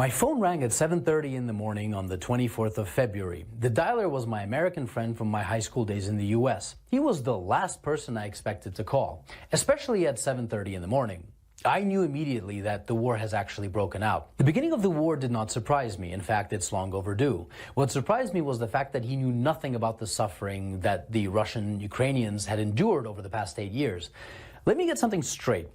My phone rang at 7:30 in the morning on the 24th of February. The dialer was my American friend from my high school days in the US. He was the last person I expected to call, especially at 7:30 in the morning. I knew immediately that the war has actually broken out. The beginning of the war did not surprise me. In fact, it's long overdue. What surprised me was the fact that he knew nothing about the suffering that the Russian Ukrainians had endured over the past 8 years. Let me get something straight.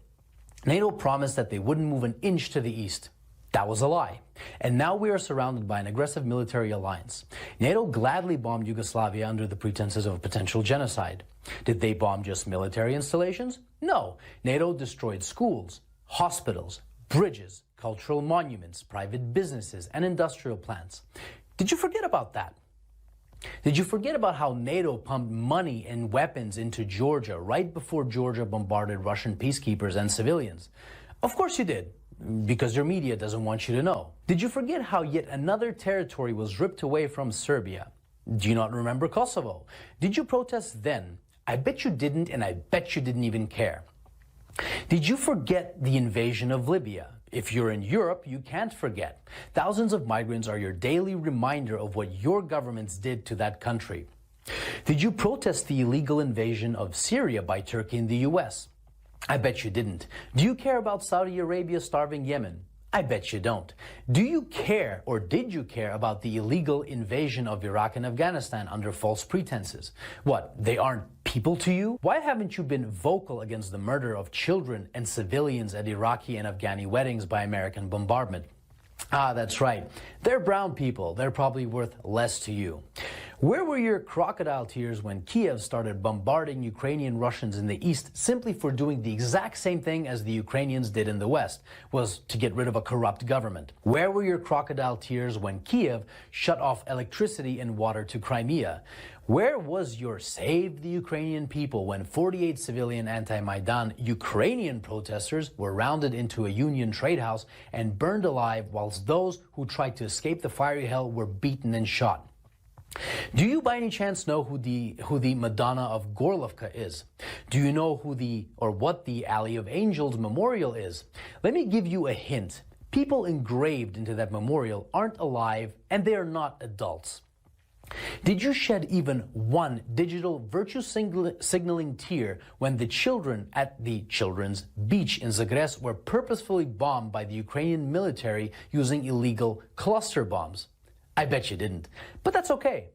NATO promised that they wouldn't move an inch to the east. That was a lie. And now we are surrounded by an aggressive military alliance. NATO gladly bombed Yugoslavia under the pretenses of a potential genocide. Did they bomb just military installations? No. NATO destroyed schools, hospitals, bridges, cultural monuments, private businesses, and industrial plants. Did you forget about that? Did you forget about how NATO pumped money and weapons into Georgia right before Georgia bombarded Russian peacekeepers and civilians? Of course you did. Because your media doesn't want you to know. Did you forget how yet another territory was ripped away from Serbia? Do you not remember Kosovo? Did you protest then? I bet you didn't, and I bet you didn't even care. Did you forget the invasion of Libya? If you're in Europe, you can't forget. Thousands of migrants are your daily reminder of what your governments did to that country. Did you protest the illegal invasion of Syria by Turkey and the US? I bet you didn't. Do you care about Saudi Arabia starving Yemen? I bet you don't. Do you care, or did you care, about the illegal invasion of Iraq and Afghanistan under false pretenses? What, they aren't people to you? Why haven't you been vocal against the murder of children and civilians at Iraqi and Afghani weddings by American bombardment? Ah, that's right. They're brown people. They're probably worth less to you. Where were your crocodile tears when Kiev started bombarding Ukrainian Russians in the east simply for doing the exact same thing as the Ukrainians did in the west, was to get rid of a corrupt government? Where were your crocodile tears when Kiev shut off electricity and water to Crimea? Where was your Save the Ukrainian People when 48 civilian anti-Maidan Ukrainian protesters were rounded into a Union trade house and burned alive, whilst those who tried to escape the fiery hell were beaten and shot? Do you by any chance know who the Madonna of Gorlovka is? Do you know what the Alley of Angels memorial is? Let me give you a hint. People engraved into that memorial aren't alive, and they are not adults. Did you shed even one digital virtue signaling tear when the children at the children's beach in Zagreb were purposefully bombed by the Ukrainian military using illegal cluster bombs? I bet you didn't. But that's okay.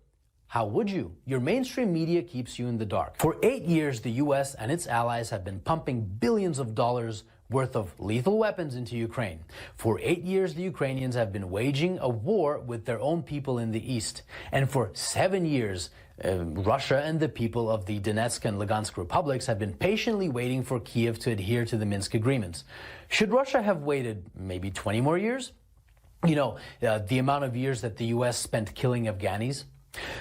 How would you? Your mainstream media keeps you in the dark. For 8 years, the US and its allies have been pumping billions of dollars worth of lethal weapons into Ukraine. For 8 years, the Ukrainians have been waging a war with their own people in the east. And for 7 years, Russia and the people of the Donetsk and Lugansk republics have been patiently waiting for Kiev to adhere to the Minsk agreements. Should Russia have waited maybe 20 more years? You know, the amount of years that the US spent killing Afghanis.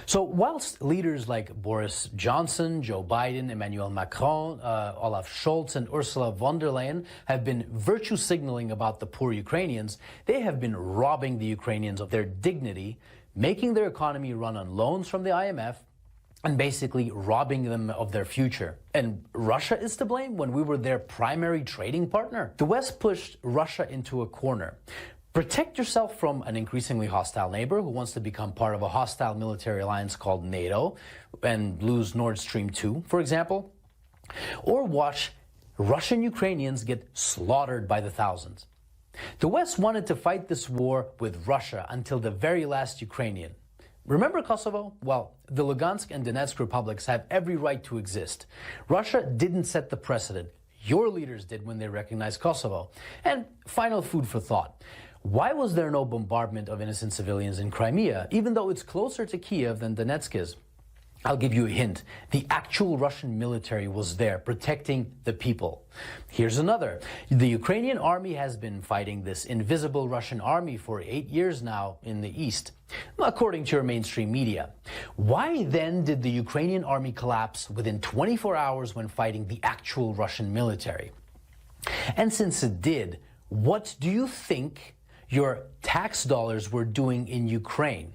So whilst leaders like Boris Johnson, Joe Biden, Emmanuel Macron, Olaf Scholz, and Ursula von der Leyen have been virtue signaling about the poor Ukrainians, they have been robbing the Ukrainians of their dignity, making their economy run on loans from the IMF, and basically robbing them of their future. And Russia is to blame when we were their primary trading partner? The West pushed Russia into a corner. Protect yourself from an increasingly hostile neighbor who wants to become part of a hostile military alliance called NATO and lose Nord Stream 2, for example. Or watch Russian Ukrainians get slaughtered by the thousands. The West wanted to fight this war with Russia until the very last Ukrainian. Remember Kosovo? Well, the Lugansk and Donetsk republics have every right to exist. Russia didn't set the precedent. Your leaders did when they recognized Kosovo. And final food for thought. Why was there no bombardment of innocent civilians in Crimea, even though it's closer to Kiev than Donetsk is? I'll give you a hint. The actual Russian military was there, protecting the people. Here's another. The Ukrainian army has been fighting this invisible Russian army for 8 years now in the east, according to your mainstream media. Why then did the Ukrainian army collapse within 24 hours when fighting the actual Russian military? And since it did, what do you think your tax dollars were doing in Ukraine?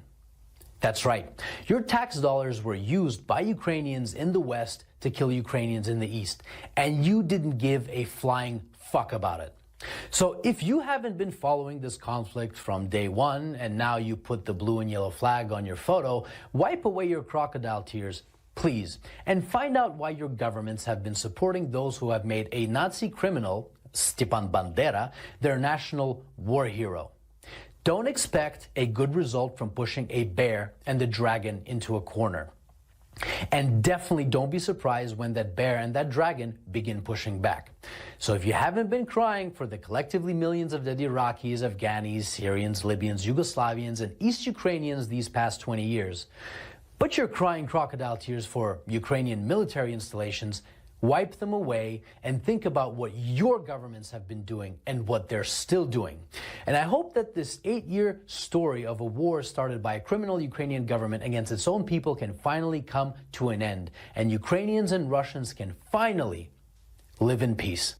That's right. Your tax dollars were used by Ukrainians in the West to kill Ukrainians in the East, and you didn't give a flying fuck about it. So if you haven't been following this conflict from day one and now you put the blue and yellow flag on your photo, wipe away your crocodile tears, please, and find out why your governments have been supporting those who have made a Nazi criminal, Stepan Bandera, their national war hero. Don't expect a good result from pushing a bear and the dragon into a corner. And definitely don't be surprised when that bear and that dragon begin pushing back. So if you haven't been crying for the collectively millions of dead Iraqis, Afghanis, Syrians, Libyans, Yugoslavians, and East Ukrainians these past 20 years, but you're crying crocodile tears for Ukrainian military installations, wipe them away and think about what your governments have been doing and what they're still doing. And I hope that this 8-year story of a war started by a criminal Ukrainian government against its own people can finally come to an end, and Ukrainians and Russians can finally live in peace.